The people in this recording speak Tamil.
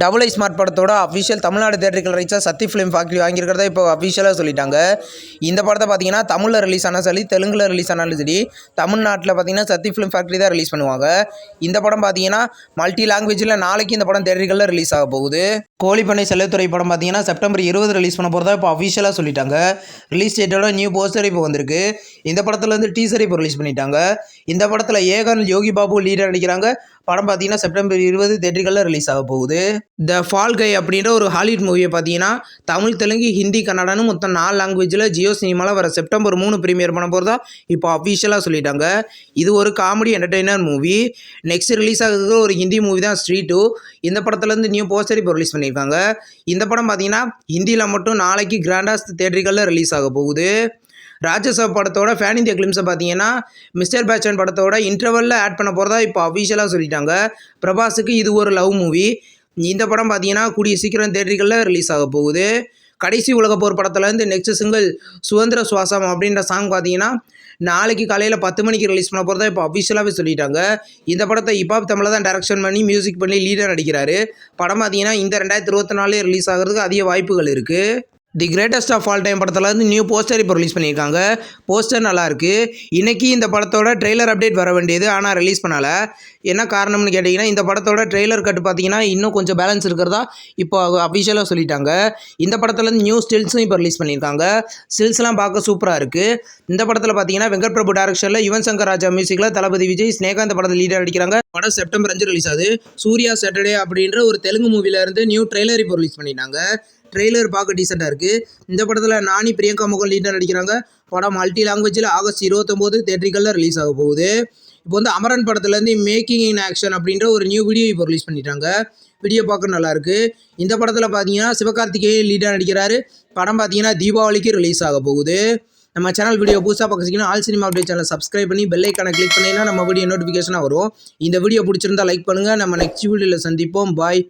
டபுள் ஐ ஸ்மார்ட் படத்தோட அஃபிஷியல் தமிழ்நாடு தேட்டருக்கு ரைட்ஸாக சத்தி ஃபிலிம் ஃபேக்ட்ரி வாங்கியிருக்கிறதா இப்போ அஃபிஷியலாக சொல்லிட்டாங்க. இந்த படத்தை பார்த்தீங்கன்னா தமிழில் ரிலீஸ் ஆனாலும் சரி, தெலுங்கில் ரிலீஸ் ஆனாலும் சரி, தமிழ்நாட்டில் பார்த்தீங்கன்னா சத்தி ஃபிலிம் ஃபேக்ட்ரி தான் ரிலீஸ் பண்ணுவாங்க. இந்த படம் பார்த்தீங்கன்னா மல்டி லாங்குவேஜில் நாளைக்கு இந்த படம் தேட்டர்களில் ரிலீஸ் ஆக போகுது. கோழிப்பண்ணை செல்லத்துறை படம் பார்த்தீங்கன்னா செப்டம்பர் 20 ரிலீஸ் பண்ண போகிறதா இப்போ அஃபிஷியலாக சொல்லிட்டாங்க. ரிலீஸ் டேட்டோட நியூ போஸ்டர் இப்போ வந்திருக்கு. இந்த படத்தில் வந்து டீசர் இப்போ ரிலீஸ் பண்ணிட்டாங்க. இந்த படத்தில் ஏகன், யோகி பாபு லீடர் நடிக்கிறாங்க. படம் பார்த்தீங்கன்னா செப்டம்பர் 20 தேட்டர்களில் ரிலீஸ் ஆக போகுது. த ஃபால் கை அப்படின்ற ஒரு ஹாலிவுட் மூவியை பார்த்தீங்கன்னா தமிழ், தெலுங்கு, ஹிந்தி, கன்னடான்னு மொத்தம் 4 லாங்குவேஜில் ஜியோ சினிமாவில் வர செப்டம்பர் 3 ப்ரீமியர் பண்ண போகிறதா இப்போ அஃபிஷியலாக சொல்லிட்டாங்க. இது ஒரு comedy entertainer movie. Next release ஆகுறது ஒரு ஹிந்தி மூவி தான், ஸ்ட்ரீட் 2. இந்த படத்துலேருந்து நியூ போஸ்டர் இப்போ ரிலீஸ் பண்ணியிருக்காங்க. இந்த படம் பார்த்தீங்கன்னா ஹிந்தியில் மட்டும் நாளைக்கு கிராண்டாஸ்ட் தேட்டர்களில் ரிலீஸ் ஆக போகுது. ராஜசப் படத்தோட ஃபேன் இந்தியா கிளிம்ஸை பார்த்தீங்கன்னா மிஸ்டர் பேச்சன் படத்தோட இன்டர்வலில் ஆட் பண்ண போகிறதா இப்போ அஃபிஷியலாக சொல்லிட்டாங்க. பிரபாஸுக்கு இது ஒரு லவ் மூவி. இந்த படம் பார்த்தீங்கன்னா கூடிய சீக்கிரம் தேட்டர்களில் ரிலீஸ் ஆக போகுது. கடைசி உலகப்போர் படத்துலேருந்து நெக்ஸ்ட் சிங்கிள் சுதந்திர சுவாசம் அப்படின்ற சாங் பார்த்தீங்கன்னா நாளைக்கு காலையில் 10 மணிக்கு ரிலீஸ் பண்ண போகிறதா இப்போ அஃபிஷியலாகவே சொல்லிட்டாங்க. இந்த படத்தை இப்பாப் தமிழில் தான் டைரக்ஷன் பண்ணி மியூசிக் பண்ணி லீடர் நடிக்கிறாரு. படம் பார்த்தீங்கன்னா இந்த 2024 ரிலீஸ் ஆகிறதுக்கு அதிக வாய்ப்புகள் இருக்குது. The greatest of all time படத்தில் வந்து நியூ போஸ்டர் இப்போ ரிலீஸ் பண்ணியிருக்காங்க. போஸ்டர் நல்லாயிருக்கு. இன்றைக்கி இந்த படத்தோட ட்ரெய்லர் அப்டேட் வர வேண்டியது, ஆனால் ரிலீஸ் பண்ணலை. என்ன காரணம்னு கேட்டிங்கன்னா இந்த படத்தோட ட்ரெய்லர் கட்டு பார்த்தீங்கன்னா இன்னும் கொஞ்சம் பேலன்ஸ் இருக்கிறதா இப்போ அஃபிஷியலாக சொல்லிட்டாங்க. இந்த படத்துலேருந்து நியூ ஸ்டில்ஸும் இப்போ ரிலீஸ் பண்ணியிருக்காங்க. ஸ்டில்ஸ்லாம் பார்க்க சூப்பராக இருக்குது. இந்த படத்தில் பார்த்தீங்கன்னா வெங்கட் பிரபு டைரக்ஷனில் யுவன் சங்கர் ராஜா மியூசிக்கில் தளபதி விஜய், ஸ்னேகா இந்த படத்தில் லீடர் நடிக்கிறாங்க. படம் செப்டம்பர் 5 ரிலீஸ் ஆகுது. சூர்யா சாட்டர்டே அப்படின்ற ஒரு தெலுங்கு மூவிலேருந்து நியூ ட்ரெய்லர் இப்போ ரிலீஸ் பண்ணிட்டாங்க. ட்ரெய்லர் பார்க்க டீசெண்டாக இருக்குது. இந்த படத்தில் நானி, பிரியங்கா மோகன் லீடர் நடிக்கிறாங்க. படம் மல்டி லாங்குவேஜில் ஆகஸ்ட் 29 தேட்டர்களில் ரிலீஸ் ஆக போகுது. இப்போ வந்து அமரன் படத்துலேருந்து மேக்கிங் இன் ஆக்ஷன் அப்படின்ற ஒரு நியூ வீடியோ இப்போ ரிலீஸ் பண்ணிட்டாங்க. வீடியோ பார்க்க நல்லாயிருக்கு. இந்த படத்தில் பார்த்தீங்கன்னா சிவகார்த்திகேயன் லீடர் நடிக்கிறாரு. படம் பார்த்தீங்கன்னா தீபாவளிக்கு ரிலீஸ் ஆக போகுது. நம்ம சேனல் வீடியோ புதுசாக பார்க்குறீங்கன்னா all cinema update channel subscribe பண்ணி பெல் ஐக்கானை கிளிக் பண்ணிங்கன்னா நம்ம வீடியோ நோட்டிஃபிகேஷனாக வரும். இந்த வீடியோ பிடிச்சிருந்தா லைக் பண்ணுங்கள். நம்ம நெக்ஸ்ட் வீடியோவில் சந்திப்போம். பாய்.